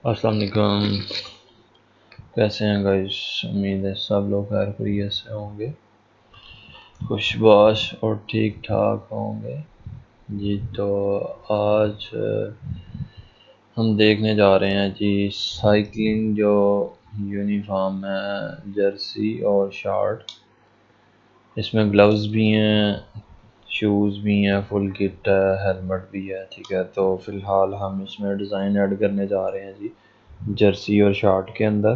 अस्सलाम वालेकुम। कैसे हैं गाइस? उम्मीद है सब लोग खैर खैरियत से होंगे, खुशबाश और ठीक ठाक होंगे जी। तो आज हम देखने जा रहे हैं जी साइकिलिंग जो यूनिफॉर्म है, जर्सी और शॉर्ट। इसमें ग्लव्स भी हैं, शूज़ भी हैं, फुल किट है, हेलमेट भी है। ठीक है, तो फ़िलहाल हम इसमें डिज़ाइन ऐड करने जा रहे हैं जी जर्सी और शॉर्ट के अंदर।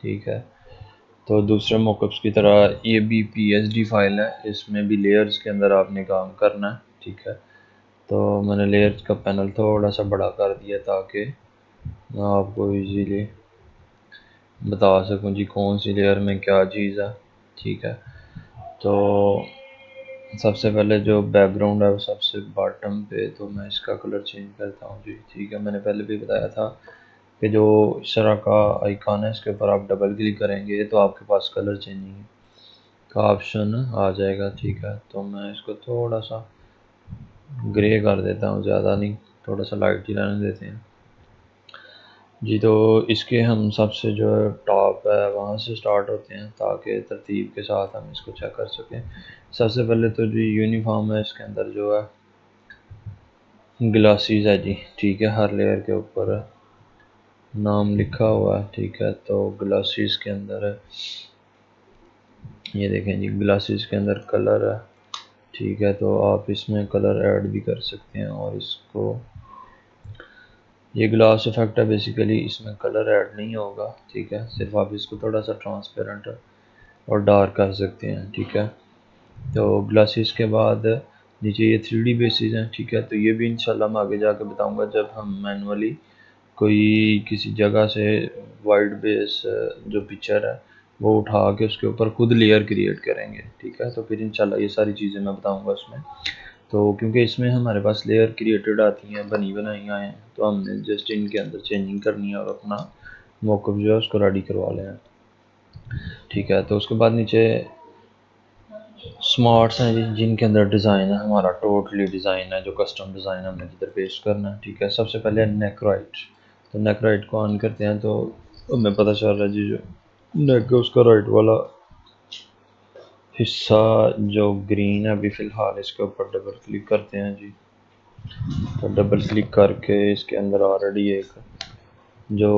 ठीक है, तो दूसरे मॉकअप्स की तरह ये भी पीएसडी फाइल है, इसमें भी लेयर्स के अंदर आपने काम करना है। ठीक है, तो मैंने लेयर्स का पैनल थोड़ा सा बड़ा कर दिया ताकि मैं आपको इजीली बता सकूं जी कौन सी लेयर में क्या चीज़ है। ठीक है, तो सबसे पहले जो बैकग्राउंड है वो सबसे बॉटम पे, तो मैं इसका कलर चेंज करता हूँ जी। ठीक है, मैंने पहले भी बताया था कि जो इस तरह का आइकॉन है इसके ऊपर आप डबल क्लिक करेंगे तो आपके पास कलर चेंजिंग का ऑप्शन आ जाएगा। ठीक है, तो मैं इसको थोड़ा सा ग्रे कर देता हूँ, ज़्यादा नहीं, थोड़ा सा लाइट ही रहने देते हैं जी। तो इसके हम सबसे जो टॉप है वहाँ से स्टार्ट होते हैं ताकि तरतीब के साथ हम इसको चेक कर सकें। सबसे पहले तो जो यूनिफॉर्म है इसके अंदर जो है ग्लासेस है जी। ठीक है, हर लेयर के ऊपर नाम लिखा हुआ है। ठीक है, तो ग्लासेस के अंदर है, ये देखें जी, ग्लासेस के अंदर कलर है। ठीक है, तो आप इसमें कलर ऐड भी कर सकते हैं और इसको, ये ग्लास इफेक्ट है बेसिकली, इसमें कलर ऐड नहीं होगा। ठीक है, सिर्फ आप इसको थोड़ा सा ट्रांसपेरेंट और डार्क कर सकते हैं। ठीक है, तो ग्लासेस के बाद नीचे ये 3D बेसिस हैं। ठीक है, तो ये भी इंशाल्लाह मैं आगे जाके बताऊंगा जब हम मैनुअली कोई किसी जगह से वाइट बेस जो पिक्चर है वो उठा के उसके ऊपर खुद लेयर क्रिएट करेंगे। ठीक है, तो फिर इंशाल्लाह ये सारी चीज़ें मैं बताऊंगा उसमें। तो क्योंकि इसमें हमारे पास लेयर क्रिएटेड आती हैं, बनी बनाई आए हैं, तो हमने जस्ट इनके अंदर चेंजिंग करनी है और अपना मॉकअप जो है उसको रेडी करवा लेना। ठीक है, तो उसके बाद नीचे स्मार्ट्स हैं जी, जिनके अंदर डिज़ाइन है हमारा टोटली डिज़ाइन है, जो कस्टम डिज़ाइन हमने जिधर पेस्ट करना है। ठीक है, सबसे पहले नेक राइट, तो नेक राइट को ऑन करते हैं तो हमें पता चल रहा है जी जो नेक है उसका राइट वाला हिस्सा जो ग्रीन है, अभी फ़िलहाल इसके ऊपर डबल क्लिक करते हैं जी। तो डबल क्लिक करके इसके अंदर ऑलरेडी एक जो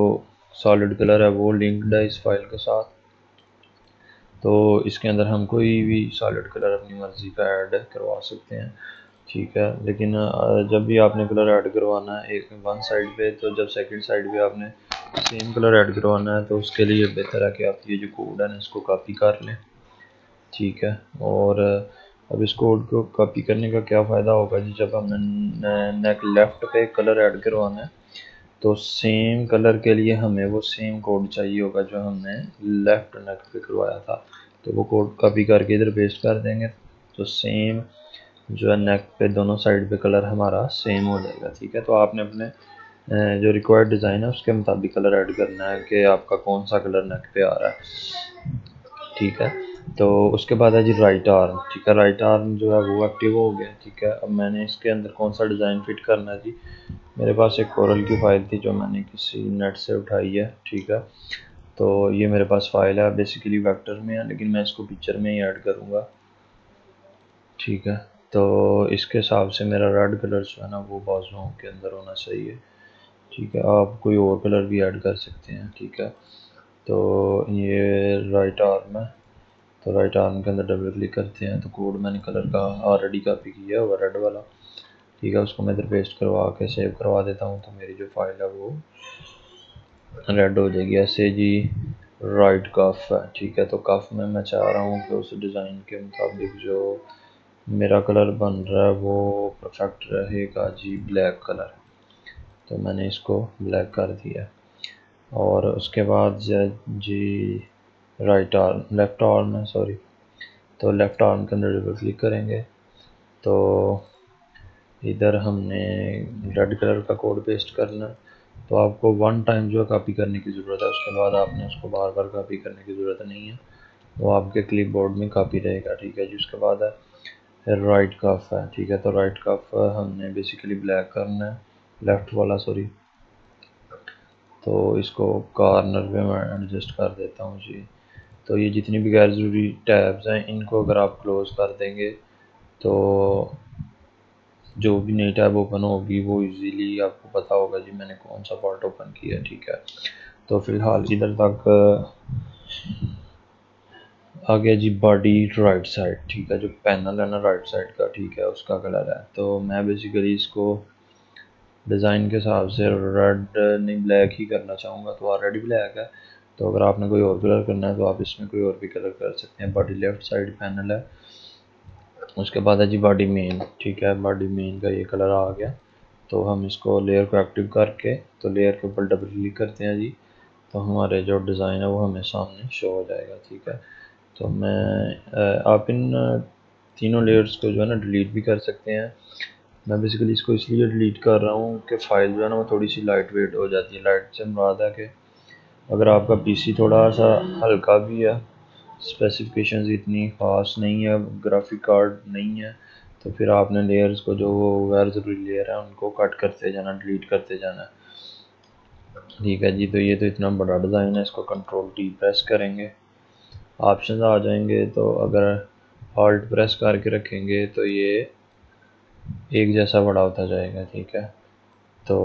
सॉलिड कलर है वो लिंक्ड है इस फाइल के साथ, तो इसके अंदर हम कोई भी सॉलिड कलर अपनी मर्ज़ी का ऐड करवा सकते हैं। ठीक है, लेकिन जब भी आपने कलर ऐड करवाना है एक वन साइड पे, तो जब सेकंड साइड पे आपने सेम कलर ऐड करवाना है तो उसके लिए बेहतर है कि आप ये जो कोड है ना इसको कॉपी कर लें। ठीक है, और अब इस कोड को कॉपी करने का क्या फ़ायदा होगा जी, जब हमने नेक लेफ़्ट पे कलर ऐड करवाना है तो सेम कलर के लिए हमें वो सेम कोड चाहिए होगा जो हमने लेफ़्ट नेक पे करवाया था, तो वो कोड कॉपी करके इधर पेस्ट कर देंगे तो सेम जो है नेक पे दोनों साइड पे कलर हमारा सेम हो जाएगा। ठीक है, तो आपने अपने जो रिक्वायर्ड डिज़ाइन है उसके मुताबिक कलर ऐड करना है कि आपका कौन सा कलर नेक पे आ रहा है। ठीक है, तो उसके बाद है जी राइट आर्म। ठीक है, राइट आर्म जो है वो एक्टिव हो गया। ठीक है, अब मैंने इसके अंदर कौन सा डिज़ाइन फिट करना है जी, मेरे पास एक कोरल की फ़ाइल थी जो मैंने किसी नेट से उठाई है। ठीक है, तो ये मेरे पास फ़ाइल है, बेसिकली वेक्टर में है लेकिन मैं इसको पिक्चर में ही ऐड करूँगा। ठीक है, तो इसके हिसाब से मेरा रेड कलर जो है ना वो बाजुओं के अंदर होना चाहिए। ठीक है, आप कोई और कलर भी ऐड कर सकते हैं। ठीक है, तो ये राइट आर्म है, तो राइट आर्म के अंदर डबल क्लिक करते हैं तो कोड मैंने कलर का ऑलरेडी कॉपी किया हुआ रेड वाला। ठीक है, उसको मैं इधर पेस्ट करवा के सेव करवा देता हूँ तो मेरी जो फाइल है वो रेड हो जाएगी। ऐसे जी राइट कफ है। ठीक है, तो कफ में मैं चाह रहा हूँ कि उस डिज़ाइन के मुताबिक जो मेरा कलर बन रहा है वो परफेक्ट रहेगा जी, ब्लैक कलर, तो मैंने इसको ब्लैक कर दिया। और उसके बाद जी राइट आर्म, लेफ़्ट आर्म है सॉरी, तो लेफ़्ट आर्म के अंदर डबल क्लिक करेंगे तो इधर हमने रेड कलर का कोड पेस्ट करना है, तो आपको वन टाइम जो है कॉपी करने की ज़रूरत है, उसके बाद आपने उसको बार बार कॉपी करने की ज़रूरत नहीं है, वो आपके क्लिपबोर्ड में कॉपी रहेगा। ठीक है जी, उसके बाद है राइट कफ है। ठीक है, तो राइट कफ हमने बेसिकली ब्लैक करना है, लेफ़्ट वाला सॉरी, तो इसको कॉर्नर पे मैं एडजस्ट कर देता हूँ जी। तो ये जितनी भी गैर ज़रूरी टैब्स हैं इनको अगर आप क्लोज़ कर देंगे तो जो भी नई टैब ओपन होगी वो इजीली आपको पता होगा जी मैंने कौन सा पार्ट ओपन किया, ठीक है। तो फ़िलहाल इधर तक आ गया जी बॉडी राइट साइड, ठीक है। जो पैनल है ना राइट साइड का, ठीक है, उसका कलर है। तो मैं बेसिकली इसको डिज़ाइन के हिसाब से रेड नहीं ब्लैक ही करना चाहूँगा, तो ऑलरेडी ब्लैक है। तो अगर आपने कोई और कलर करना है तो आप इसमें कोई और भी कलर कर सकते हैं। बॉडी लेफ़्ट साइड पैनल है, उसके बाद है जी बॉडी मेन, ठीक है। बॉडी मेन का ये कलर आ गया। तो हम इसको लेयर को एक्टिव करके तो लेयर के ऊपर डबल क्लिक करते हैं जी, तो हमारे जो डिज़ाइन है वो हमें सामने शो हो जाएगा, ठीक है। तो आप इन तीनों लेयर्स को जो है ना डिलीट भी कर सकते हैं। मैं बेसिकली इसको इसलिए डिलीट कर रहा हूँ कि फ़ाइल जो है ना वो थोड़ी सी लाइट वेट हो जाती है। लाइट से मुराद है कि अगर आपका पीसी थोड़ा सा हल्का भी है, स्पेसिफिकेशंस इतनी ख़ास नहीं है, ग्राफिक कार्ड नहीं है, तो फिर आपने लेयर्स को जो वो गैर ज़रूरी लेयर है उनको कट करते जाना, डिलीट करते जाना, ठीक है जी। तो ये तो इतना बड़ा डिज़ाइन है, इसको कंट्रोल टी प्रेस करेंगे, ऑप्शन आ जाएंगे। तो अगर ऑल्ट प्रेस करके रखेंगे तो ये एक जैसा बड़ा होता जाएगा, ठीक है। तो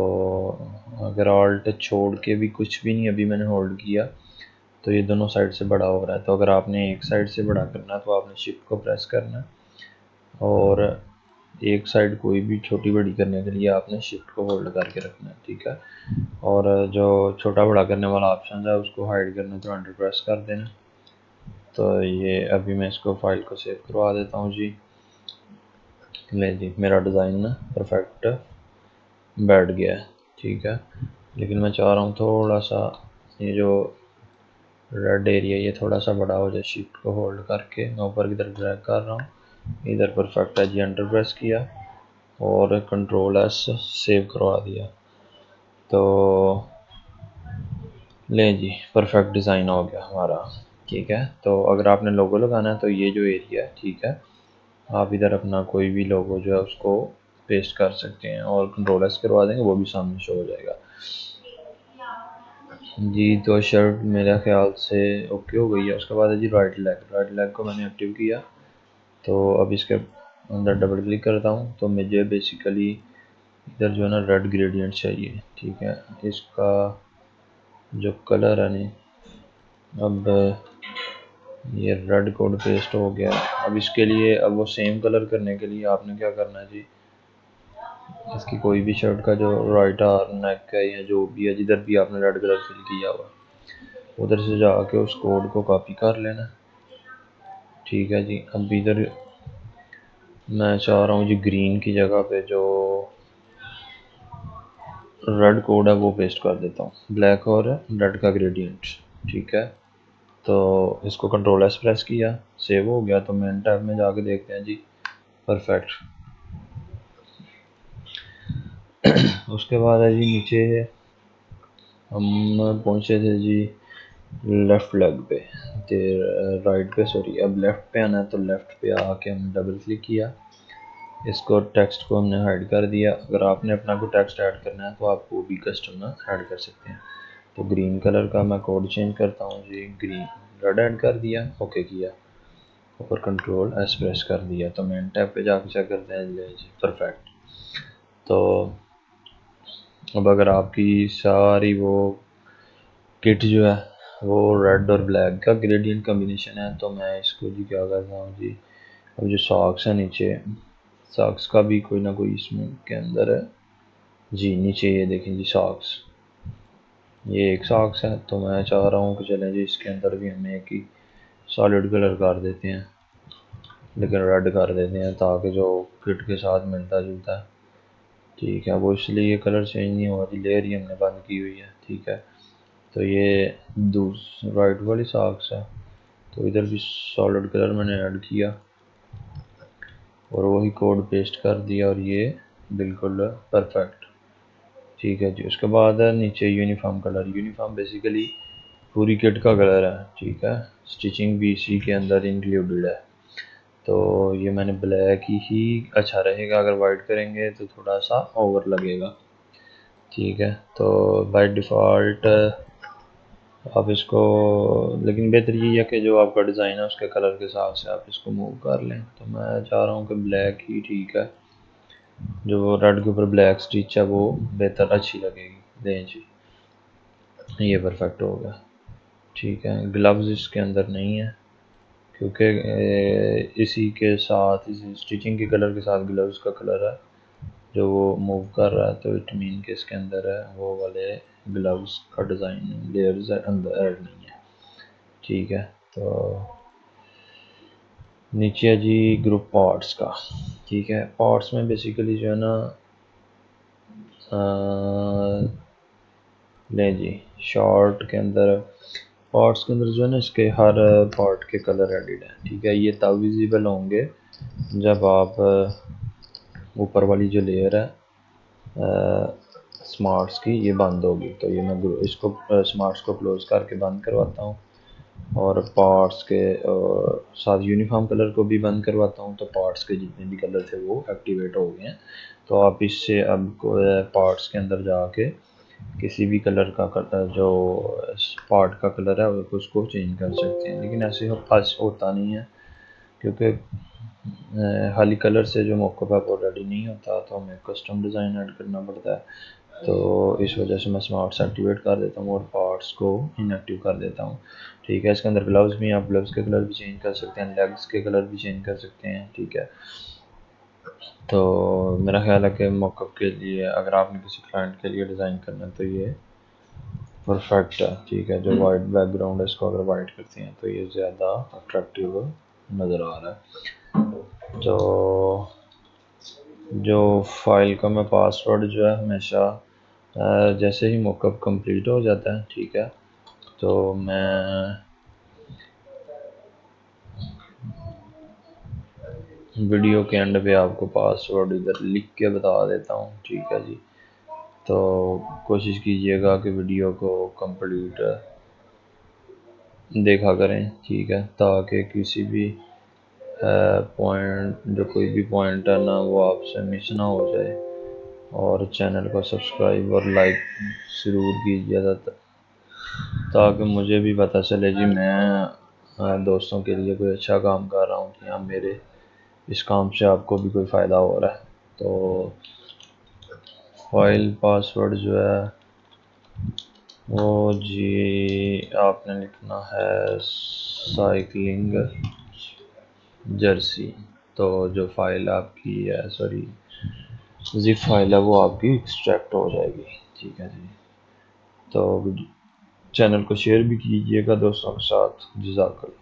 अगर ऑल्ट छोड़ के भी कुछ भी नहीं अभी मैंने होल्ड किया तो ये दोनों साइड से बड़ा हो रहा है। तो अगर आपने एक साइड से बड़ा करना है तो आपने शिफ्ट को प्रेस करना है, और एक साइड कोई भी छोटी बड़ी करने के लिए आपने शिफ्ट को होल्ड करके रखना है, ठीक है। और जो छोटा बड़ा करने वाला ऑप्शन है उसको हाइड करना है तो अंडर प्रेस कर देना। तो ये अभी मैं इसको फाइल को सेव करवा देता हूँ जी। ले जी मेरा डिज़ाइन ना परफेक्ट बैठ गया है, ठीक है। लेकिन मैं चाह रहा हूँ थोड़ा सा ये जो रेड एरिया ये थोड़ा सा बड़ा हो जाए। शिफ्ट को होल्ड करके मैं ऊपर की तरफ ड्रैग कर रहा हूँ, इधर परफेक्ट है जी, अंडर प्रेस किया और कंट्रोल एस सेव करवा दिया। तो ले जी परफेक्ट डिज़ाइन हो गया हमारा, ठीक है। तो अगर आपने लोगो लगाना है तो ये जो एरिया है, ठीक है, आप इधर अपना कोई भी लोगो जो है उसको पेस्ट कर सकते हैं और कंट्रोल एस करवा देंगे, वो भी सामने शो हो जाएगा जी। तो शर्ट मेरे ख्याल से ओके हो गई है। उसके बाद है जी राइट लेग। राइट लेग को मैंने एक्टिव किया, तो अब इसके अंदर डबल क्लिक करता हूँ तो मुझे बेसिकली इधर जो है ना रेड ग्रेडियंट चाहिए, ठीक है। इसका जो कलर है नहीं, अब ये रेड कोड पेस्ट हो गया। अब इसके लिए अब वो सेम कलर करने के लिए आपने क्या करना है जी, इसकी कोई भी शर्ट का जो राइट आर्म नेक है या जो भी है जिधर भी आपने रेड कलर फिल किया हुआ उधर से जाके उस कोड को कॉपी कर लेना, ठीक है जी। अब इधर मैं चाह रहा हूँ जी ग्रीन की जगह पे जो रेड कोड है वो पेस्ट कर देता हूँ, ब्लैक और रेड का ग्रेडियंट, ठीक है। तो इसको कंट्रोल एस प्रेस किया, सेव हो गया। तो मेन टैब में जाके देखते हैं जी, परफेक्ट। उसके बाद है जी नीचे हम पहुँचे थे जी लेफ़्ट लेग पे, राइट पे सॉरी, अब लेफ़्ट पे आना है। तो लेफ़्ट पे आके हमने डबल क्लिक किया, इसको टेक्स्ट को हमने हाइड कर दिया। अगर आपने अपना कोई टेक्स्ट ऐड करना है तो आप वो भी कस्टम में ऐड कर सकते हैं। तो ग्रीन कलर का मैं कोड चेंज करता हूँ जी, ग्रीन रेड ऐड कर दिया, ओके किया और कंट्रोल एस प्रेस कर दिया। तो मेन टैब पे जाकर चेक करते हैं जी, परफेक्ट। तो अब अगर आपकी सारी वो किट जो है वो रेड और ब्लैक का ग्रेडियंट कम्बिनेशन है, तो मैं इसको जी क्या करता हूँ जी, अब जो सॉक्स है नीचे, सॉक्स का भी कोई ना कोई इसमें के अंदर है जी। नीचे ये देखें जी सॉक्स, ये एक सॉक्स है। तो मैं चाह रहा हूँ कि चलें जी इसके अंदर भी हमें एक ही सॉलिड कलर कर देते हैं, लेकिन रेड कर देते हैं ताकि जो किट के साथ मिलता जुलता है, ठीक है। वो इसलिए कलर चेंज नहीं हुआ जी, लेयर ही हमने बंद की हुई है, ठीक है। तो ये राइट वाली सॉक्स है, तो इधर भी सॉलिड कलर मैंने ऐड किया और वही कोड पेस्ट कर दिया और ये बिल्कुल परफेक्ट, ठीक है जी। उसके बाद है नीचे यूनिफॉर्म कलर। यूनिफॉर्म बेसिकली पूरी किट का कलर है, ठीक है। स्टिचिंग भी इसी के अंदर इंक्लूडेड है। तो ये मैंने ब्लैक ही अच्छा रहेगा, अगर वाइट करेंगे तो थोड़ा सा ओवर लगेगा, ठीक है, तो बाय डिफ़ॉल्ट आप इसको, लेकिन बेहतर ये है कि जो आपका डिज़ाइन है उसके कलर के हिसाब से आप इसको मूव कर लें। तो मैं चाह रहा हूँ कि ब्लैक ही ठीक है, जो रेड के ऊपर ब्लैक स्टिच है वो बेहतर अच्छी लगेगी। दें जी, ये परफेक्ट हो गया। ठीक है, ग्लव्स इसके अंदर नहीं है क्योंकि इसी के साथ, इसी स्टिचिंग के कलर के साथ ग्लव्स का कलर है जो वो मूव कर रहा है, तो इट मीन के इसके अंदर है वो वाले ग्लव्स का डिज़ाइन लेयर्स अंदर ऐड नहीं है। ठीक है, तो नीचे है जी ग्रुप पार्ट्स का। ठीक है, पार्ट्स में बेसिकली जो है ना, लें जी, शॉर्ट के अंदर, पार्ट्स के अंदर जो है ना इसके हर पार्ट के कलर एडिड हैं। ठीक है, ये तब विजिबल होंगे जब आप ऊपर वाली जो लेयर है स्मार्ट्स की ये बंद होगी। तो ये मैं इसको स्मार्ट्स को क्लोज करके बंद करवाता हूँ और पार्ट्स के साथ यूनिफॉर्म कलर को भी बंद करवाता हूँ, तो पार्ट्स के जितने भी कलर थे वो एक्टिवेट हो गए हैं। तो आप इससे अब पार्ट्स के अंदर जाके किसी भी कलर का कलर, जो पार्ट का कलर है उसको चेंज कर सकते हैं। लेकिन ऐसे होता नहीं है क्योंकि खाली कलर से जो मॉकअप है ऑलरेडी नहीं होता, तो हमें कस्टम डिज़ाइन ऐड करना पड़ता है। तो इस वजह से मैं स्मार्ट्स एक्टिवेट कर देता हूँ और पार्ट्स को इनएक्टिव कर देता हूँ। ठीक है, इसके अंदर ग्लव्स भी हैं, आप ग्लव्स के कलर भी चेंज कर सकते हैं, लेग्स के कलर भी चेंज कर सकते हैं। ठीक है, तो मेरा ख्याल है कि मॉकअप के लिए अगर आपने किसी क्लाइंट के लिए डिज़ाइन करना है तो ये परफेक्ट है। ठीक है, जो वाइट बैकग्राउंड है इसको अगर वाइट करते हैं तो ये ज़्यादा अट्रैक्टिव नज़र आ रहा है। तो जो फाइल का मैं पासवर्ड जो है हमेशा जैसे ही मॉकअप कंप्लीट हो जाता है, ठीक है, तो मैं वीडियो के एंड पे आपको पासवर्ड इधर लिख के बता देता हूँ। ठीक है जी, तो कोशिश कीजिएगा कि वीडियो को कंप्लीट देखा करें। ठीक है, ताकि किसी भी पॉइंट, जो कोई भी पॉइंट है ना वो आपसे मिस ना हो जाए। और चैनल को सब्सक्राइब और लाइक ज़रूर कीजिएगा ताकि मुझे भी पता चले जी मैं दोस्तों के लिए कोई अच्छा काम कर रहा हूँ कि हाँ मेरे इस काम से आपको भी कोई फ़ायदा हो रहा है। तो फाइल पासवर्ड जो है वो जी आपने लिखना है साइकिलिंग जर्सी। तो जो फाइल आपकी है, सॉरी जिप फाइल है, वो आपकी एक्सट्रैक्ट हो जाएगी। ठीक है जी, तो चैनल को शेयर भी कीजिएगा दोस्तों के साथ। जज़ाकल्लाह।